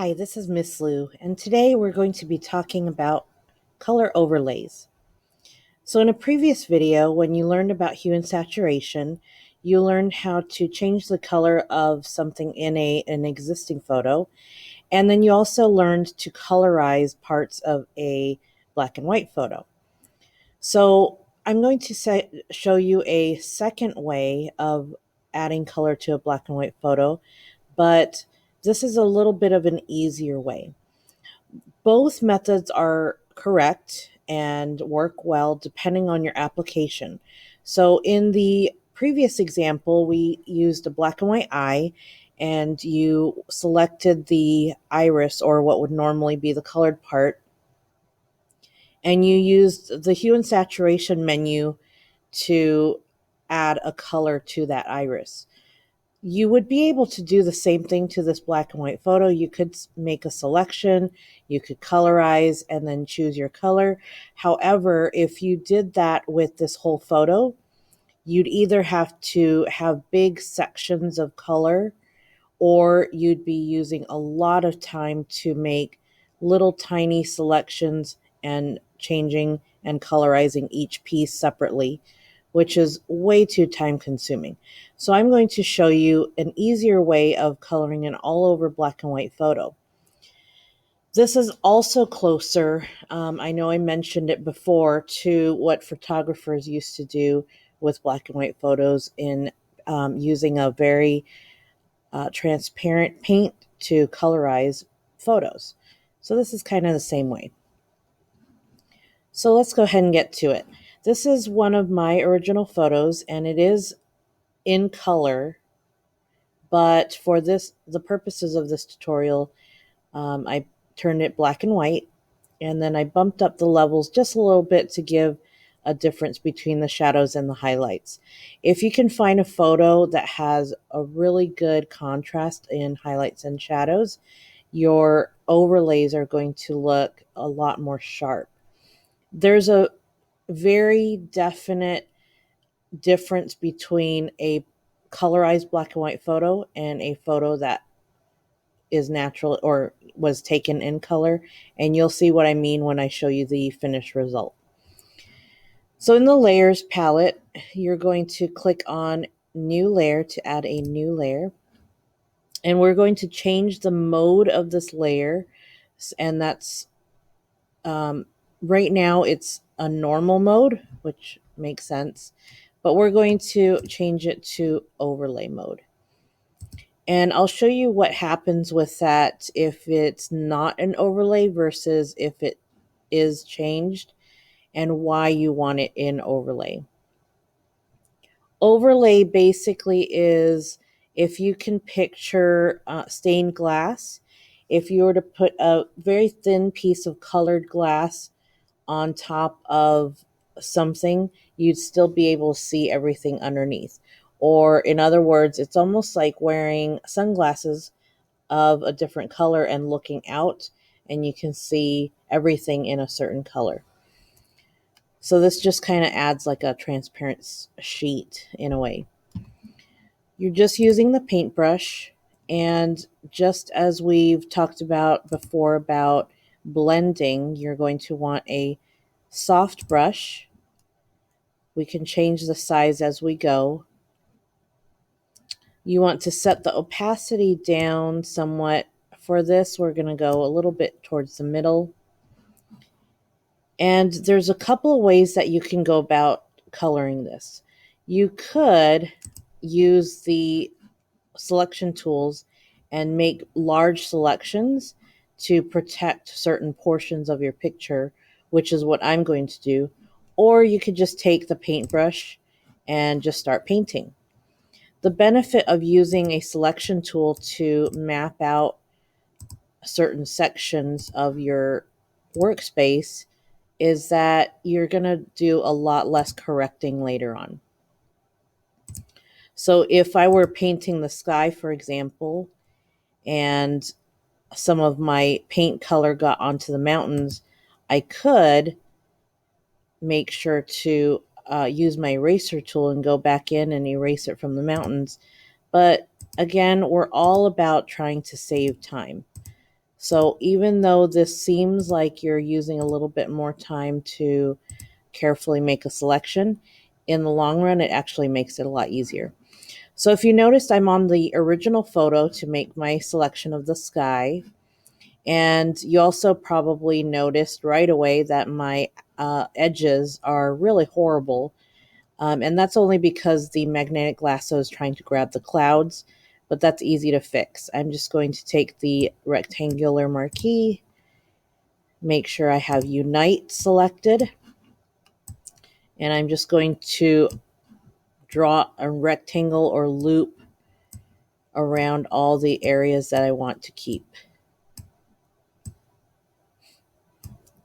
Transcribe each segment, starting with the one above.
Hi, this is Miss Lou, and today we're going to be talking about color overlays. So in a previous video, when you learned about hue and saturation, you learned how to change the color of something in an existing photo, and then you also learned to colorize parts of a black and white photo. So I'm going to show you a second way of adding color to a black and white photo, but this is a little bit of an easier way. Both methods are correct and work well depending on your application. So in the previous example, we used a black and white eye, and you selected the iris, or what would normally be the colored part, and you used the hue and saturation menu to add a color to that iris. You would be able to do the same thing to this black and white photo. You could make a selection, you could colorize, and then choose your color. However, if you did that with this whole photo, you'd either have to have big sections of color, or you'd be using a lot of time to make little tiny selections and changing and colorizing each piece separately, which is way too time consuming. So I'm going to show you an easier way of coloring an all over black and white photo. This is also closer, I know I mentioned it before, to what photographers used to do with black and white photos in using a very transparent paint to colorize photos. So this is kind of the same way. So let's go ahead and get to it. This is one of my original photos, and it is in color, but for the purposes of this tutorial, I turned it black and white, and then I bumped up the levels just a little bit to give a difference between the shadows and the highlights. If you can find a photo that has a really good contrast in highlights and shadows, your overlays are going to look a lot more sharp. There's a very definite difference between a colorized black and white photo and a photo that is natural or was taken in color, and you'll see what I mean when I show you the finished result. So in the layers palette, you're going to click on new layer to add a new layer, and we're going to change the mode of this layer, and that's right now it's a normal mode, which makes sense, but we're going to change it to overlay mode. And I'll show you what happens with that if it's not an overlay versus if it is changed, and why you want it in overlay. Overlay basically is, if you can picture stained glass, if you were to put a very thin piece of colored glass on top of something, you'd still be able to see everything underneath. Or in other words, it's almost like wearing sunglasses of a different color and looking out, and you can see everything in a certain color. So this just kind of adds like a transparent sheet in a way. You're just using the paintbrush, and just as we've talked about before about blending, you're going to want a soft brush. We can change the size as we go. You want to set the opacity down somewhat. For this, we're going to go a little bit towards the middle. And there's a couple of ways that you can go about coloring this. You could use the selection tools and make large selections to protect certain portions of your picture, which is what I'm going to do. Or you could just take the paintbrush and just start painting. The benefit of using a selection tool to map out certain sections of your workspace is that you're going to do a lot less correcting later on. So if I were painting the sky, for example, and some of my paint color got onto the mountains, I could make sure to use my eraser tool and go back in and erase it from the mountains. But again, we're all about trying to save time. So even though this seems like you're using a little bit more time to carefully make a selection, in the long run, it actually makes it a lot easier. So if you noticed, I'm on the original photo to make my selection of the sky. And you also probably noticed right away that my edges are really horrible. And that's only because the magnetic lasso is trying to grab the clouds, but that's easy to fix. I'm just going to take the rectangular marquee, make sure I have Unite selected, and I'm just going to draw a rectangle or loop around all the areas that I want to keep.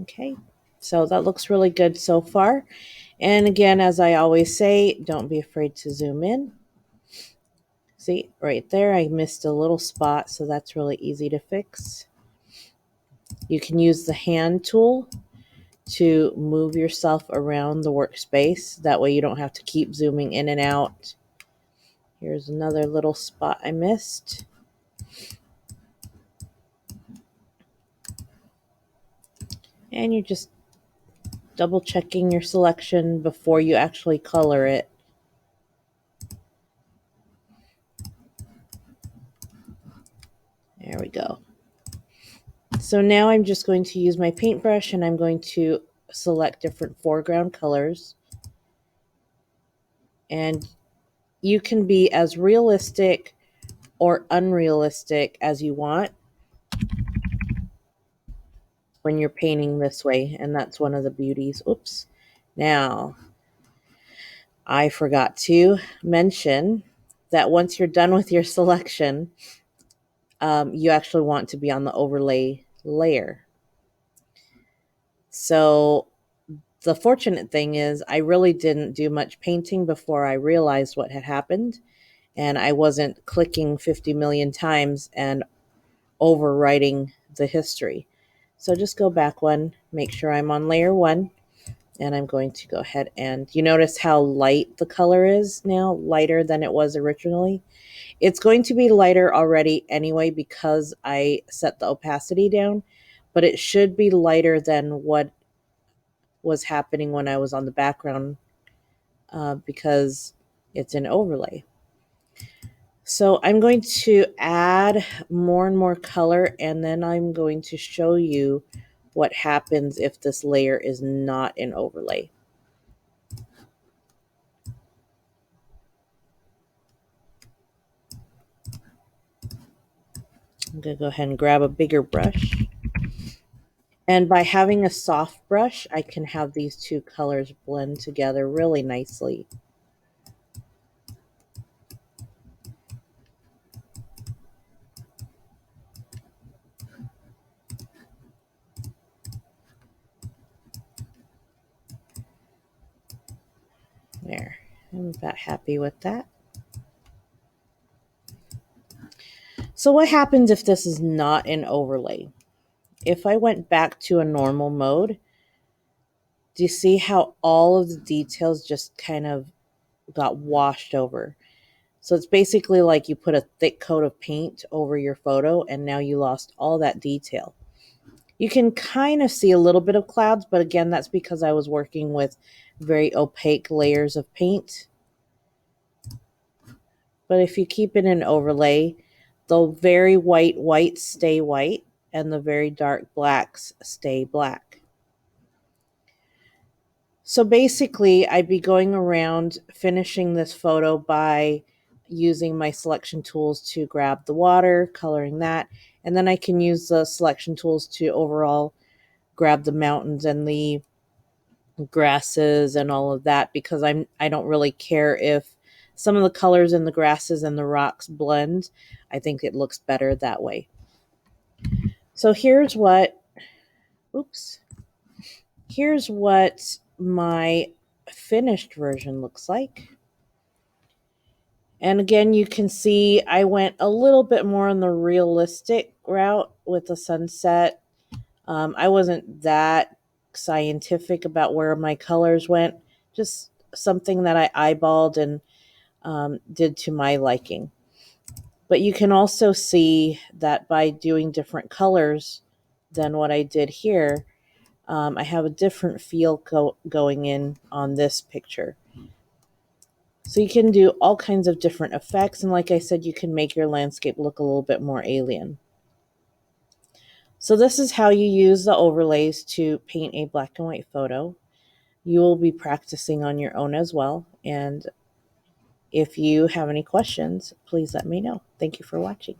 Okay, so that looks really good so far. And again, as I always say, don't be afraid to zoom in. See, right there, I missed a little spot, so that's really easy to fix. You can use the hand tool to move yourself around the workspace. That way you don't have to keep zooming in and out. Here's another little spot I missed. And you're just double checking your selection before you actually color it. There we go. So now I'm just going to use my paintbrush and I'm going to select different foreground colors. And you can be as realistic or unrealistic as you want when you're painting this way. And that's one of the beauties. Oops. Now, I forgot to mention that once you're done with your selection, you actually want to be on the overlay layer. So the fortunate thing is I really didn't do much painting before I realized what had happened, and I wasn't clicking 50 million times and overwriting the history. So just go back one, make sure I'm on layer 1, and I'm going to go ahead and you notice how light the color is now, lighter than it was originally. It's going to be lighter already anyway because I set the opacity down, but it should be lighter than what was happening when I was on the background because it's an overlay. So I'm going to add more and more color, and then I'm going to show you what happens if this layer is not an overlay. I'm going to go ahead and grab a bigger brush. And by having a soft brush, I can have these two colors blend together really nicely. There, I'm about happy with that. So what happens if this is not an overlay? If I went back to a normal mode, do you see how all of the details just kind of got washed over? So it's basically like you put a thick coat of paint over your photo and now you lost all that detail. You can kind of see a little bit of clouds, but again, that's because I was working with very opaque layers of paint. But if you keep it in overlay, the very white whites stay white and the very dark blacks stay black. So basically, I'd be going around finishing this photo by using my selection tools to grab the water, coloring that, and then I can use the selection tools to overall grab the mountains and the grasses and all of that because I don't really care if some of the colors in the grasses and the rocks blend. I think it looks better that way. So here's what my finished version looks like. And again, you can see I went a little bit more on the realistic route with the sunset. I wasn't that scientific about where my colors went, just something that I eyeballed and did to my liking. But you can also see that by doing different colors than what I did here, I have a different feel going in on this picture. So you can do all kinds of different effects, and like I said, you can make your landscape look a little bit more alien. So this is how you use the overlays to paint a black and white photo. You will be practicing on your own as well, and if you have any questions, please let me know. Thank you for watching.